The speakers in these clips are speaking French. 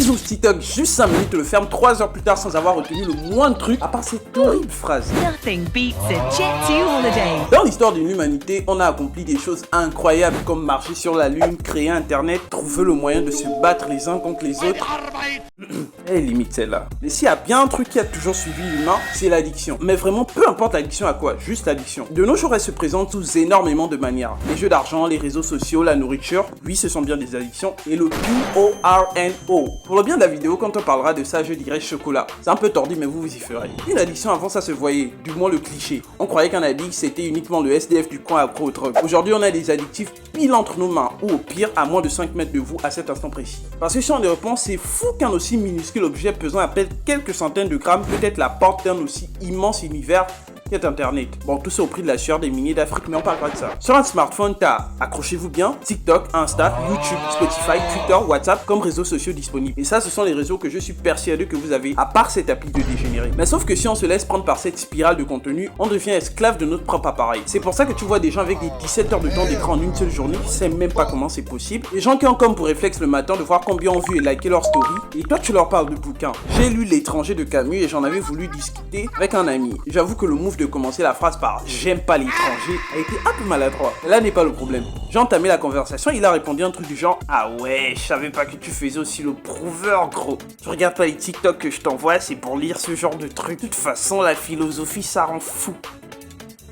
ils ouvrent TikTok juste 5 minutes et le ferment 3 heures plus tard sans avoir retenu le moindre truc à part cette horrible phrase. Nothing beats a Jet2 holiday. Dans l'histoire de l'humanité, on a accompli des choses incroyables comme marcher sur la lune, créer internet, trouver le moyen de se battre les uns contre les autres. Elle est limite celle-là. Mais s'il y a bien un truc qui a toujours suivi l'humain, c'est l'addiction. Mais vraiment, peu importe l'addiction à quoi, juste l'addiction. De nos jours, elle se présente sous énormément de manières. Les jeux d'argent, les réseaux sociaux, la nourriture, oui, ce sont bien des addictions. Et le QORNO. Pour le bien de la vidéo, quand on parlera de ça, je dirais chocolat. C'est un peu tordu, mais vous y ferez. Une addiction, avant ça se voyait, du moins le cliché. On croyait qu'un addict, c'était uniquement le SDF du coin accro aux drogues. Aujourd'hui, on a des addictifs pile entre nos mains, ou au pire, à moins de 5 mètres de vous à cet instant précis. Parce que si on y repense, c'est fou qu'un aussi minuscule objet pesant à peine quelques centaines de grammes peut être la porte d'un aussi immense univers qu'est Internet. Bon, tout ça au prix de la sueur des milliers d'Afrique, mais on parle pas de ça. Sur un smartphone, t'as, accrochez-vous bien, TikTok, Insta, YouTube, Spotify, Twitter, WhatsApp comme réseaux sociaux disponibles. Et ça, ce sont les réseaux que je suis persuadé que vous avez, à part cette appli de dégénéré. Mais sauf que si on se laisse prendre par cette spirale de contenu, on devient esclave de notre propre appareil. C'est pour ça que tu vois des gens avec des 17 heures de temps d'écran en une seule journée qui savent même pas comment c'est possible. Des gens qui ont comme pour réflexe le matin de voir combien ont vu et liké leur story. Et toi, tu leur parles de bouquins. J'ai lu L'étranger de Camus et j'en avais voulu discuter avec un ami. J'avoue que le move de commencer la phrase par j'aime pas l'étranger a été un peu maladroit. Et là n'est pas le problème. J'ai entamé la conversation, il a répondu un truc du genre ah ouais, je savais pas que tu faisais aussi le prouveur gros. Tu regardes pas les TikTok que je t'envoie, c'est pour lire ce genre de truc. De toute façon, la philosophie ça rend fou.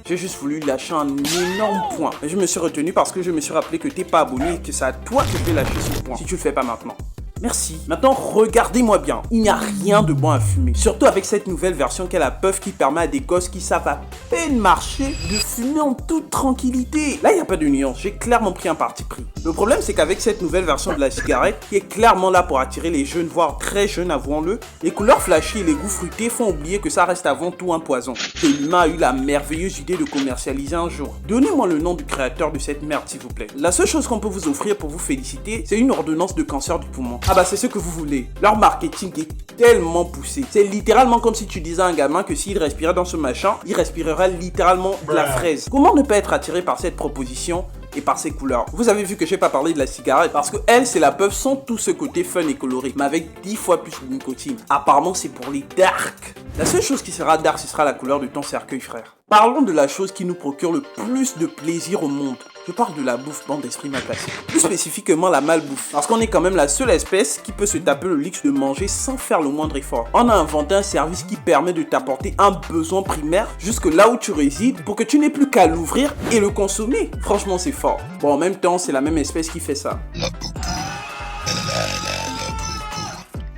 J'ai juste voulu lâcher un énorme point. Mais je me suis retenu parce que je me suis rappelé que t'es pas abonné et que c'est à toi que je vais lâcher ce point si tu le fais pas maintenant. Merci. Maintenant, regardez-moi bien. Il n'y a rien de bon à fumer. Surtout avec cette nouvelle version qu'est la puff qui permet à des gosses qui savent à peine marcher de fumer en toute tranquillité. Là, il n'y a pas de nuance. J'ai clairement pris un parti pris. Le problème, c'est qu'avec cette nouvelle version de la cigarette, qui est clairement là pour attirer les jeunes, voire très jeunes, avouons-le, les couleurs flashy et les goûts fruités font oublier que ça reste avant tout un poison. Et l'humain a eu la merveilleuse idée de commercialiser un jour. Donnez-moi le nom du créateur de cette merde, s'il vous plaît. La seule chose qu'on peut vous offrir pour vous féliciter, c'est une ordonnance de cancer du poumon. Ah bah c'est ce que vous voulez. Leur marketing est tellement poussé. C'est littéralement comme si tu disais à un gamin que s'il respirait dans ce machin, il respirerait littéralement de la fraise. Comment ne pas être attiré par cette proposition et par ses couleurs? Vous avez vu que j'ai pas parlé de la cigarette parce que elle, c'est la puff sans tout ce côté fun et coloré, mais avec 10 fois plus de nicotine. Apparemment, c'est pour les dark. La seule chose qui sera dark, ce sera la couleur de ton cercueil, frère. Parlons de la chose qui nous procure le plus de plaisir au monde. Je parle de la bouffe, bande d'esprit mal placé. Plus spécifiquement la malbouffe. Parce qu'on est quand même la seule espèce qui peut se taper le luxe de manger sans faire le moindre effort. On a inventé un service qui permet de t'apporter un besoin primaire jusque là où tu résides pour que tu n'aies plus qu'à l'ouvrir et le consommer. Franchement, c'est fort. Bon, en même temps, c'est la même espèce qui fait ça. La boubou.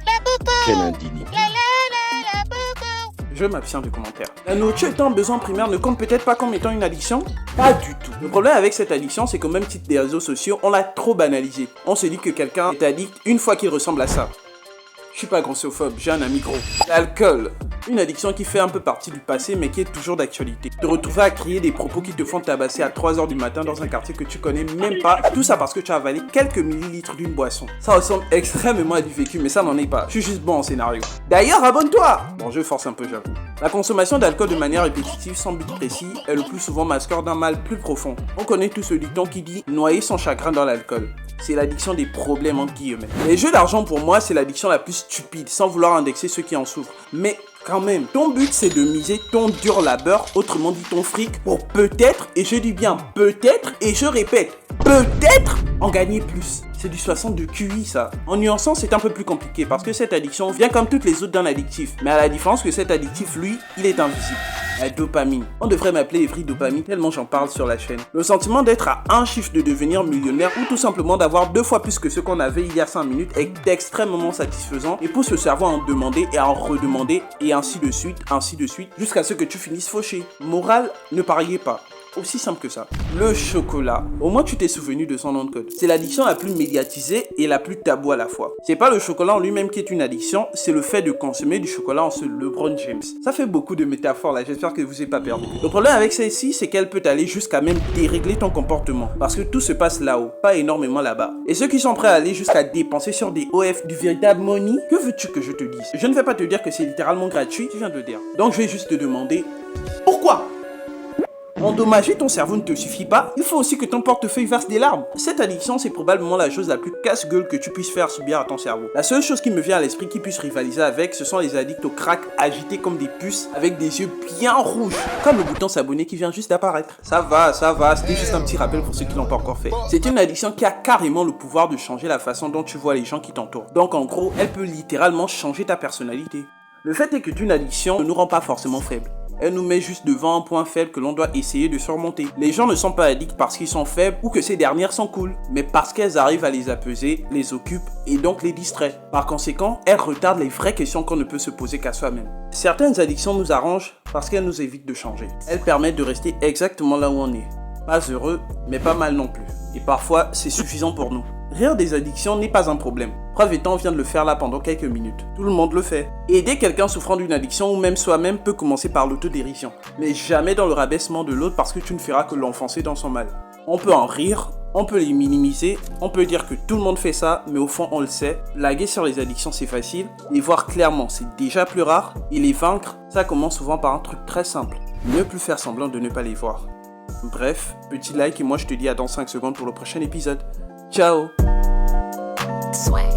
La boubou. Quelle indignité. Je m'abstiens du commentaire. La nourriture étant un besoin primaire ne compte peut-être pas comme étant une addiction? Pas du tout. Le problème avec cette addiction, c'est qu'au même titre des réseaux sociaux, on l'a trop banalisé. On se dit que quelqu'un est addict une fois qu'il ressemble à ça. Je suis pas grossophobe, j'ai un ami gros. L'alcool. Une addiction qui fait un peu partie du passé mais qui est toujours d'actualité. Te retrouver à crier des propos qui te font tabasser à 3h du matin dans un quartier que tu connais même pas. Tout ça parce que tu as avalé quelques millilitres d'une boisson. Ça ressemble extrêmement à du vécu mais ça n'en est pas. Je suis juste bon en scénario. D'ailleurs, abonne-toi! Bon, je force un peu, j'avoue. La consommation d'alcool de manière répétitive sans but précis est le plus souvent masqueur d'un mal plus profond. On connaît tout ce dicton qui dit « noyer son chagrin dans l'alcool ». C'est l'addiction des problèmes entre guillemets. Les jeux d'argent pour moi c'est l'addiction la plus stupide sans vouloir indexer ceux qui en souffrent. Mais quand même, ton but c'est de miser ton dur labeur, autrement dit ton fric, pour peut-être, et je dis bien peut-être, et je répète, peut-être en gagner plus. C'est du 60 de QI ça. En nuançant c'est un peu plus compliqué parce que cette addiction vient comme toutes les autres d'un addictif. Mais à la différence que cet addictif lui, il est invisible. La dopamine. On devrait m'appeler Evry Dopamine tellement j'en parle sur la chaîne. Le sentiment d'être à un chiffre de devenir millionnaire ou tout simplement d'avoir 2 fois plus que ce qu'on avait il y a 5 minutes est extrêmement satisfaisant et pousse le cerveau à en demander et à en redemander et ainsi de suite, jusqu'à ce que tu finisses fauché. Morale, ne pariez pas. Aussi simple que ça. Le chocolat. Au moins tu t'es souvenu de son nom de code. C'est l'addiction la plus médiatisée et la plus tabou à la fois. C'est pas le chocolat en lui-même qui est une addiction, c'est le fait de consommer du chocolat en ce LeBron James. Ça fait beaucoup de métaphores là, j'espère que vous n'avez pas perdu. Le problème avec celle-ci, c'est qu'elle peut aller jusqu'à même dérégler ton comportement. Parce que tout se passe là-haut, pas énormément là-bas. Et ceux qui sont prêts à aller jusqu'à dépenser sur des OF du véritable money, que veux-tu que je te dise? Je ne vais pas te dire que c'est littéralement gratuit, tu viens de le dire. Donc je vais juste te demander, pourquoi? Endommager ton cerveau ne te suffit pas, il faut aussi que ton portefeuille verse des larmes. Cette addiction, c'est probablement la chose la plus casse-gueule que tu puisses faire subir à ton cerveau. La seule chose qui me vient à l'esprit qui puisse rivaliser avec, ce sont les addicts au crack agités comme des puces avec des yeux bien rouges, comme le bouton s'abonner qui vient juste d'apparaître. Ça va, c'était juste un petit rappel pour ceux qui l'ont pas encore fait. C'est une addiction qui a carrément le pouvoir de changer la façon dont tu vois les gens qui t'entourent. Donc en gros, elle peut littéralement changer ta personnalité. Le fait est qu'une addiction ne nous rend pas forcément faibles. Elle nous met juste devant un point faible que l'on doit essayer de surmonter. Les gens ne sont pas addicts parce qu'ils sont faibles ou que ces dernières sont cool, mais parce qu'elles arrivent à les apaiser, les occupent et donc les distraient. Par conséquent, elles retardent les vraies questions qu'on ne peut se poser qu'à soi-même. Certaines addictions nous arrangent parce qu'elles nous évitent de changer. Elles permettent de rester exactement là où on est. Pas heureux, mais pas mal non plus. Et parfois, c'est suffisant pour nous. Rire des addictions n'est pas un problème. Preuve étant, on vient de le faire là pendant quelques minutes. Tout le monde le fait. Aider quelqu'un souffrant d'une addiction ou même soi-même peut commencer par l'autodérision. Mais jamais dans le rabaissement de l'autre parce que tu ne feras que l'enfoncer dans son mal. On peut en rire, on peut les minimiser, on peut dire que tout le monde fait ça, mais au fond on le sait. Blaguer sur les addictions c'est facile, les voir clairement c'est déjà plus rare, et les vaincre, ça commence souvent par un truc très simple. Ne plus faire semblant de ne pas les voir. Bref, petit like et moi je te dis à dans 5 secondes pour le prochain épisode. Ciao. Swag.